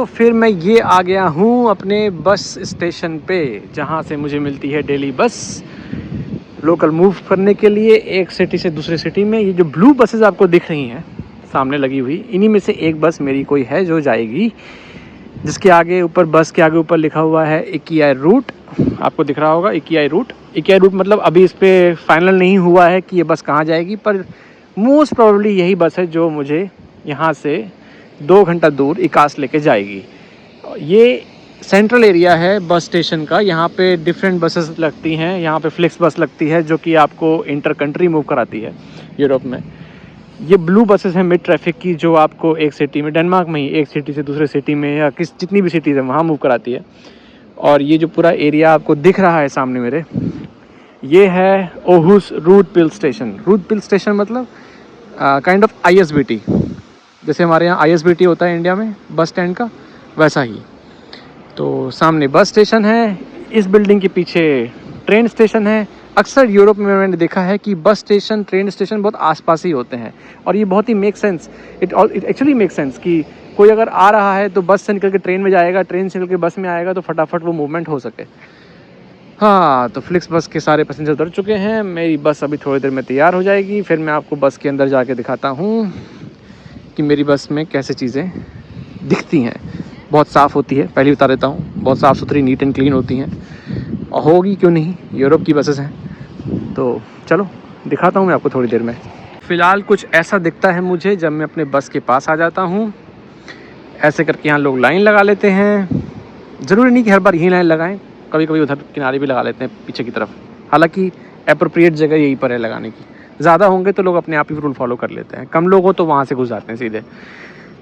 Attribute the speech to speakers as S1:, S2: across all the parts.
S1: फिर मैं ये आ गया हूँ अपने बस स्टेशन पे, जहाँ से मुझे मिलती है डेली बस लोकल मूव करने के लिए एक सिटी से दूसरे सिटी में। ये जो ब्लू बसेस आपको दिख रही हैं सामने लगी हुई, इन्हीं में से एक बस मेरी कोई है जो जाएगी, जिसके आगे ऊपर, बस के आगे ऊपर लिखा हुआ है इकियाई रूट। आपको दिख रहा होगा इकियाई रूट। इकियाई रूट मतलब अभी इस पर फाइनल नहीं हुआ है कि ये बस कहाँ जाएगी, पर मोस्ट प्रोबेबली यही बस है जो मुझे यहाँ से 2 घंटा दूर इकास लेके जाएगी। ये सेंट्रल एरिया है बस स्टेशन का, यहाँ पे डिफरेंट बसेस लगती हैं। यहाँ पे फ्लिक्स बस लगती है जो कि आपको इंटर कंट्री मूव कराती है यूरोप में। ये ब्लू बसेस हैं मिड ट्रैफिक की, जो आपको एक सिटी में, डेनमार्क में ही एक सिटी से दूसरे सिटी में या जितनी भी सिटीज़ हैं वहाँ मूव कराती है। और ये जो पूरा एरिया आपको दिख रहा है सामने मेरे, ये है ओहुस रूटपिल स्टेशन। रूटपिल स्टेशन मतलब काइंड ऑफ ISBT, जैसे हमारे यहाँ ISBT होता है इंडिया में बस स्टैंड का, वैसा ही। तो सामने बस स्टेशन है, इस बिल्डिंग के पीछे ट्रेन स्टेशन है। अक्सर यूरोप में मैंने देखा है कि बस स्टेशन, ट्रेन स्टेशन बहुत आसपास ही होते हैं, और ये बहुत ही make sense, it actually make sense कि कोई अगर आ रहा है तो बस से निकल के ट्रेन में जाएगा, ट्रेन से निकल के बस में आएगा, तो फटाफट वो मूवमेंट हो सके। हाँ, तो फ्लिक्स बस के सारे पैसेंजर उतर चुके हैं, मेरी बस अभी थोड़ी देर में तैयार हो जाएगी। फिर मैं आपको बस के अंदर जाके दिखाता हूँ कि मेरी बस में कैसे चीज़ें दिखती हैं। बहुत साफ़ होती है, पहले बता देता हूँ, बहुत साफ़ सुथरी, नीट एंड क्लीन होती हैं, और होगी क्यों नहीं, यूरोप की बसेस हैं। तो चलो दिखाता हूँ मैं आपको थोड़ी देर में। फ़िलहाल कुछ ऐसा दिखता है मुझे जब मैं अपने बस के पास आ जाता हूँ। ऐसे करके यहाँ लोग लाइन लगा लेते हैं। ज़रूरी नहीं कि हर बार यही लाइन लगाएं, कभी कभी उधर किनारे भी लगा लेते हैं पीछे की तरफ। हालांकि एप्रोप्रिएट जगह यहीं पर है लगाने की। ज़्यादा होंगे तो लोग अपने आप ही रूल फॉलो कर लेते हैं, कम लोग हो तो वहाँ से घुस जाते हैं सीधे।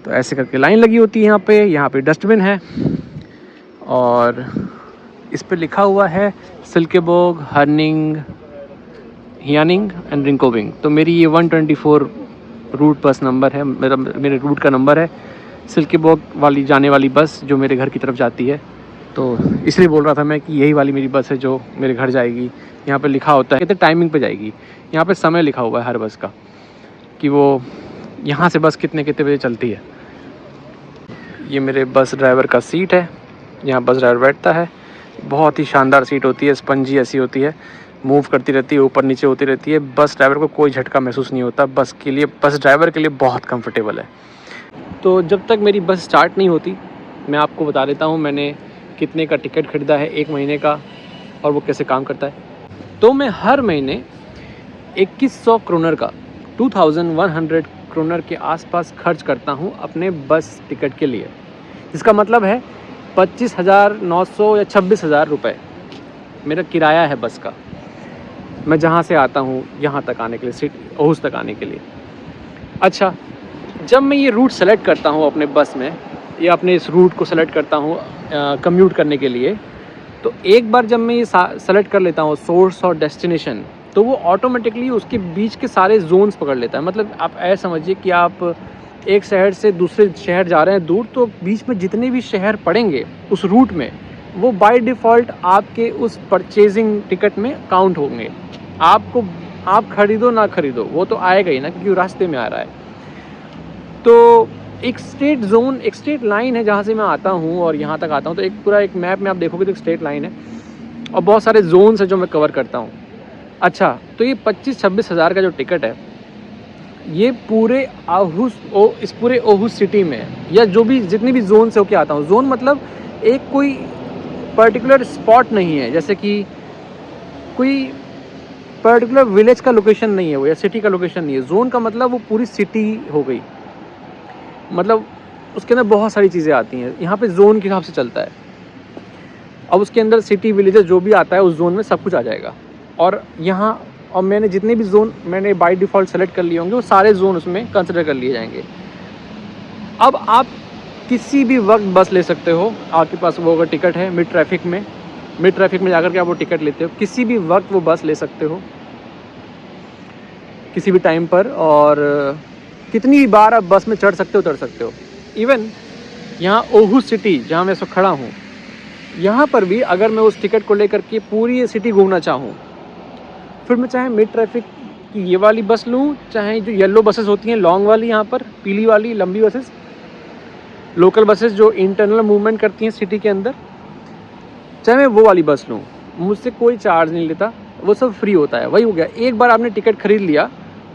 S1: तो ऐसे करके लाइन लगी होती है यहाँ पे डस्टबिन है, और इस पर लिखा हुआ है सिल्केबोर्ग, हर्निंग, हियानिंग एंड रिंकोविंग। तो मेरी ये 124 रूट बस नंबर है, मेरे रूट का नंबर है। सिल्केबोर्ग वाली जाने वाली बस जो मेरे घर की तरफ जाती है, तो इसलिए बोल रहा था मैं कि यही वाली मेरी बस है जो मेरे घर जाएगी। यहाँ पे लिखा होता है, कहते टाइमिंग पे जाएगी, यहाँ पे समय लिखा हुआ है हर बस का कि वो यहाँ से बस कितने कितने बजे चलती है। ये मेरे बस ड्राइवर का सीट है, यहाँ बस ड्राइवर बैठता है। बहुत ही शानदार सीट होती है, स्पंजी ऐसी होती है, मूव करती रहती है, ऊपर नीचे होती रहती है। बस ड्राइवर को कोई झटका महसूस नहीं होता, बस ड्राइवर के लिए बहुत कंफर्टेबल है। तो जब तक मेरी बस स्टार्ट नहीं होती, मैं आपको बता देता हूँ मैंने कितने का टिकट ख़रीदा है 1 महीने का, और वो कैसे काम करता है। तो मैं हर महीने 2100 क्रोनर का, 2100 क्रोनर के आसपास खर्च करता हूँ अपने बस टिकट के लिए, जिसका मतलब है 25,900 या 26,000 रुपये मेरा किराया है बस का। मैं जहाँ से आता हूँ यहाँ तक आने के लिए, ओहुस तक आने के लिए। अच्छा, जब मैं ये रूट सेलेक्ट करता हूँ अपने बस में, या अपने इस रूट को सेलेक्ट करता हूँ कम्यूट करने के लिए, तो एक बार जब मैं ये सेलेक्ट कर लेता हूँ सोर्स और डेस्टिनेशन, तो वो ऑटोमेटिकली उसके बीच के सारे जोन्स पकड़ लेता है। मतलब आप ऐसा समझिए कि आप एक शहर से दूसरे शहर जा रहे हैं दूर, तो बीच में जितने भी शहर पड़ेंगे उस रूट में, वो बाय डिफ़ॉल्ट आपके उस परचेजिंग टिकट में काउंट होंगे। आप खरीदो ना खरीदो, वो तो आएगा ही ना, क्योंकि रास्ते में आ रहा है। तो एक स्ट्रेट लाइन है जहाँ से मैं आता हूँ और यहाँ तक आता हूँ, तो एक पूरा एक मैप में आप देखोगे तो एक स्ट्रेट लाइन है, और बहुत सारे जोन्स है जो मैं कवर करता हूँ। अच्छा, तो ये 25-26 हज़ार का जो टिकट है, ये पूरे इस पूरे ओहुस सिटी में, या जो भी जितनी भी जोन से होके आता हूँ, जोन मतलब एक कोई पर्टिकुलर स्पॉट नहीं है, जैसे कि कोई पर्टिकुलर विलेज का लोकेशन नहीं है वो, या सिटी का लोकेशन नहीं है। जोन का मतलब वो पूरी सिटी हो गई, मतलब उसके अंदर बहुत सारी चीज़ें आती हैं। यहाँ पे जोन के हिसाब से चलता है। अब उसके अंदर सिटी, विलेजेस जो भी आता है उस जोन में सब कुछ आ जाएगा। और मैंने जितने भी जोन मैंने बाय डिफ़ॉल्ट सेलेक्ट कर लिए होंगे, वो सारे जोन उसमें कंसिडर कर लिए जाएंगे। अब आप किसी भी वक्त बस ले सकते हो, आपके पास वो अगर टिकट है मिड ट्रैफिक में जाकर के आप वो टिकट लेते हो, किसी भी वक्त वो बस ले सकते हो, किसी भी टाइम पर, और कितनी बार आप बस में चढ़ सकते हो, उतर सकते हो। इवन यहाँ ओहुस सिटी जहाँ मैं इस वक्त खड़ा हूँ, यहाँ पर भी अगर मैं उस टिकट को लेकर के पूरी ये सिटी घूमना चाहूँ, फिर मैं चाहे मिड ट्रैफिक की ये वाली बस लूँ, चाहे जो येलो बसेस होती हैं लॉन्ग वाली, यहाँ पर पीली वाली लंबी बसेस, लोकल बसेस जो इंटरनल मूवमेंट करती हैं सिटी के अंदर, चाहे मैं वो वाली बस लूँ, मुझसे कोई चार्ज नहीं लेता, वो सब फ्री होता है। वही हो गया, एक बार आपने टिकट खरीद लिया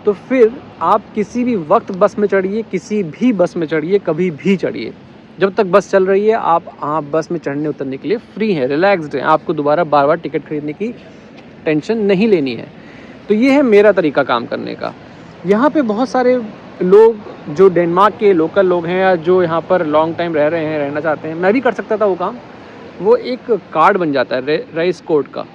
S1: तो फिर आप किसी भी वक्त बस में चढ़िए, किसी भी बस में चढ़िए, कभी भी चढ़िए, जब तक बस चल रही है आप बस में चढ़ने उतरने के लिए फ्री हैं, रिलैक्सड हैं। आपको दोबारा बार बार टिकट खरीदने की टेंशन नहीं लेनी है। तो ये है मेरा तरीका काम करने का। यहाँ पे बहुत सारे लोग जो डेनमार्क के लोकल लोग हैं या जो यहाँ पर लॉन्ग टाइम रह रहे हैं, रहना चाहते हैं, मैं भी कर सकता था वो काम, वो एक कार्ड बन जाता है, रेस कोड का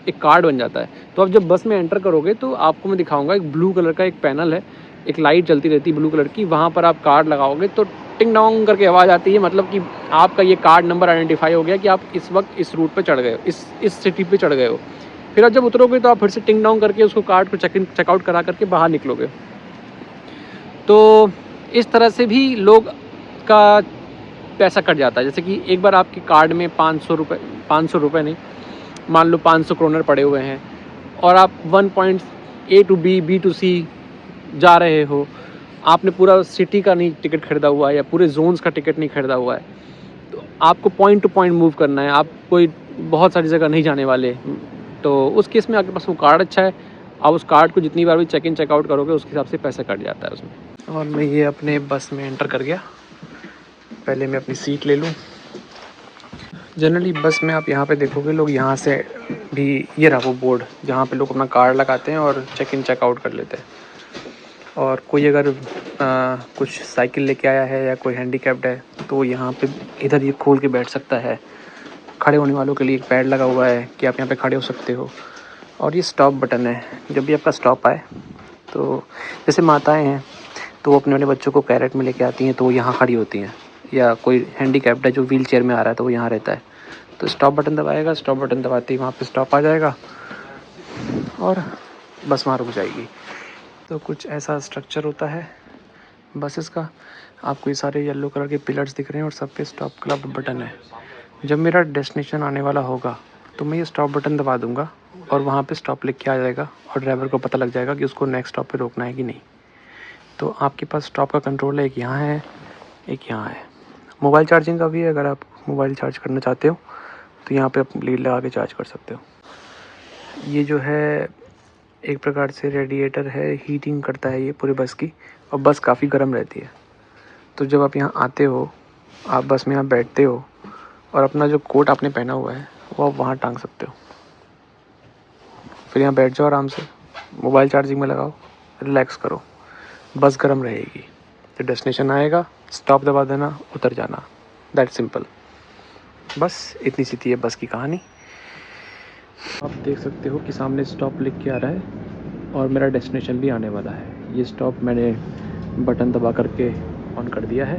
S1: एक कार्ड बन जाता है। तो आप जब बस में एंटर करोगे तो आपको मैं दिखाऊंगा, एक ब्लू कलर का एक पैनल है, एक लाइट जलती रहती है ब्लू कलर की, वहाँ पर आप कार्ड लगाओगे तो टिंग डोंग करके आवाज़ आती है, मतलब कि आपका ये कार्ड नंबर आइडेंटिफाई हो गया कि आप इस वक्त इस रूट पर चढ़ गए हो, इस सिटी पर चढ़ गए हो। फिर आप जब उतरोगे तो आप फिर से टिंग डोंग करके उसको कार्ड को चेकआउट करा करके बाहर निकलोगे। तो इस तरह से भी लोग का पैसा कट जाता है। जैसे कि एक बार आपके कार्ड में 500 रुपये नहीं, मान लो 500 क्रोनर पड़े हुए हैं और आप 1 point A to B to C जा रहे हो, आपने पूरा सिटी का नहीं टिकट खरीदा हुआ है या पूरे जोन्स का टिकट नहीं खरीदा हुआ है, तो आपको पॉइंट टू पॉइंट मूव करना है, आप कोई बहुत सारी जगह नहीं जाने वाले, तो उस केस में आपके पास वो कार्ड अच्छा है, आप उस कार्ड को जितनी बार भी चेक इन चेकआउट करोगे उसके हिसाब से पैसा कट जाता है उसमें। और मैं ये अपने बस में एंटर कर गया, पहले मैं अपनी सीट ले लूँ। जनरली बस में आप यहाँ पे देखोगे लोग यहाँ से भी, ये रहा वो बोर्ड जहाँ पे लोग अपना कार्ड लगाते हैं और चेक इन चेकआउट कर लेते हैं। और कोई अगर कुछ साइकिल लेके आया है या कोई हैंडीकैप्ड है तो यहाँ पे इधर ये खोल के बैठ सकता है। खड़े होने वालों के लिए एक पैड लगा हुआ है कि आप यहाँ पे खड़े हो सकते हो। और ये स्टॉप बटन है, जब भी आपका स्टॉप आए तो जैसे माताएं हैं तो वो अपने वाले बच्चों को कैरेट में लेके आती हैं तो वो यहाँ खड़ी होती हैं, या कोई हैंडीकैप्ड है जो व्हील चेयर में आ रहा है तो वो यहाँ रहता है, तो स्टॉप बटन दबाएगा, स्टॉप बटन दबाते ही वहाँ पे स्टॉप आ जाएगा और बस वहाँ रुक जाएगी। तो कुछ ऐसा स्ट्रक्चर होता है बसेस का। आपको ये सारे येलो कलर के पिलर्स दिख रहे हैं और सब पे स्टॉप का बटन है। जब मेरा डेस्टिनेशन आने वाला होगा तो मैं ये स्टॉप बटन दबा दूंगा और वहाँ पे स्टॉप लिख के आ जाएगा और ड्राइवर को पता लग जाएगा कि उसको नेक्स्ट स्टॉप पे रोकना है कि नहीं। तो आपके पास स्टॉप का कंट्रोल है, एक यहाँ है, एक यहाँ है। मोबाइल चार्जिंग का भी है, अगर आप मोबाइल चार्ज करना चाहते हो तो यहाँ पे आप लीड लगा के चार्ज कर सकते हो। ये जो है एक प्रकार से रेडिएटर है, हीटिंग करता है ये पूरी बस की, और बस काफ़ी गर्म रहती है। तो जब आप यहाँ आते हो, आप बस में यहाँ बैठते हो और अपना जो कोट आपने पहना हुआ है वो आप वहाँ टांग सकते हो, फिर यहाँ बैठ जाओ आराम से, मोबाइल चार्जिंग में लगाओ, रिलैक्स करो, बस गर्म रहेगी। तो डेस्टिनेशन आएगा, स्टॉप दबा देना, उतर जाना, दैट सिंपल। बस इतनी सी थी है बस की कहानी। आप देख सकते हो कि सामने स्टॉप लिख के आ रहा है और मेरा डेस्टिनेशन भी आने वाला है। ये स्टॉप मैंने बटन दबा करके ऑन कर दिया है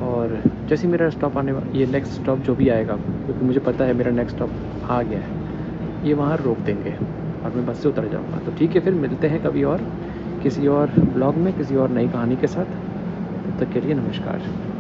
S1: और जैसे मेरा स्टॉप आने वाला, ये नेक्स्ट स्टॉप जो भी आएगा, क्योंकि मुझे पता है मेरा नेक्स्ट स्टॉप आ गया है, ये वहाँ रोक देंगे और मैं बस से उतर जाऊँगा। तो ठीक है, फिर मिलते हैं कभी और किसी और ब्लॉग में किसी और नई कहानी के साथ। तब तक के लिए नमस्कार।